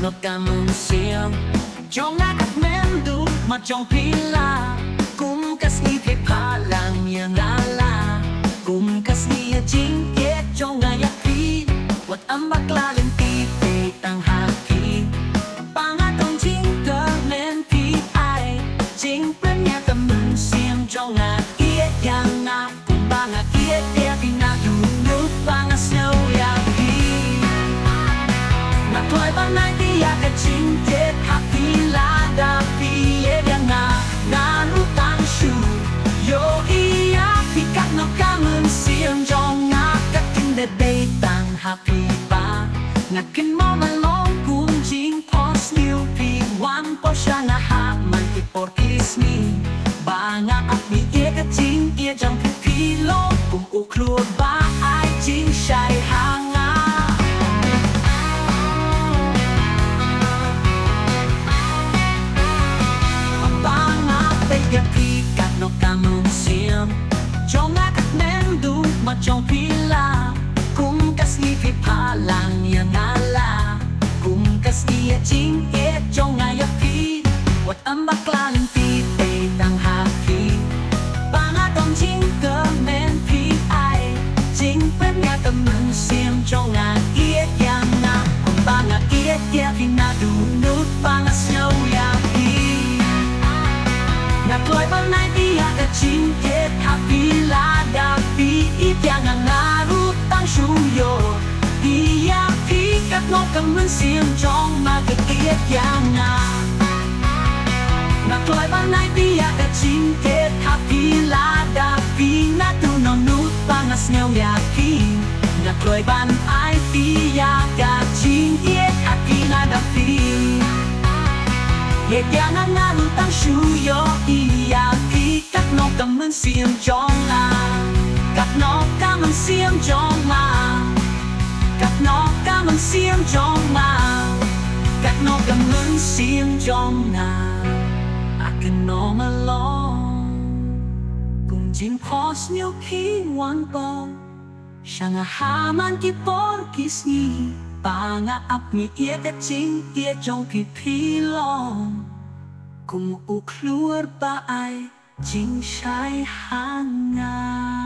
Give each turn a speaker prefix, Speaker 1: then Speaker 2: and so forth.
Speaker 1: nó cảm xiêm trong ngã các men du mà trong pila cũng cái gì thế pa lang nhà ngã la cũng cái gì chính kết trong ngã yak pi wat âm bạc la lên ti tê tăng hạ pi ba ngã tông chính cơ men pi ai chính bên nhà cảm xiêm trong ngã kia yang ngã cũng ba ngã kia kia vì ngã du nước ba ngã sâu yak pi mà thôi ba nay đi ya cái chính kết happy la da pi yang ngã lúc tan shu yo ia pi các nó cảm ơn xiêm trong ngã các kinh để đây tăng happy ba ngã kinh mò mà long cũng chính post new pi one portion ngã hạ man pi por kiss me ba ngã áp mi kia cái chính kia trong pi lo cùng u klua ba ai chính sai hàng ngã nó cảm ơn xiêm trong ngã các men du mà trong pila cũng cái gì phải pa lang nhà ngã la cũng cái gì chính kết trong ngã yak pi wat âm bạc la lên pi tê tăng hạ pi ba ngã trong chính cơ men pi ai chính bên nhà cảm ơn xiêm trong ngã kia yang ngã cũng ba ngã kia kia vì ngã du nút ba ngã sâu yak pi ngã tôi ban nay đi ya cái chính kết happy la da pi ít yang ngã rút tăng shu yo đi ya pi các nó cảm ơn xiêm trong mà cái kia yang ngã tôi ban nay đi ya cái chính kết happy la da pi ngã tu nó nút ba ngã sneo ya pi ngã tôi ban ai pi ya cái chính kết happy la da pi yang ngã rút tăng shu yo các nó cảm ơn xiêm trong các nó cảm ơn xiêm trong các nó cảm ơn xiêm trong các nó cảm ơn xiêm trong cái nó mà lo cùng chính post nhiều khi one ball sang hà man ki por kiss ni ba ngã áp mi ia cái chính kia trong pi lo cùng u klur ba ai chính sai hàng ngàn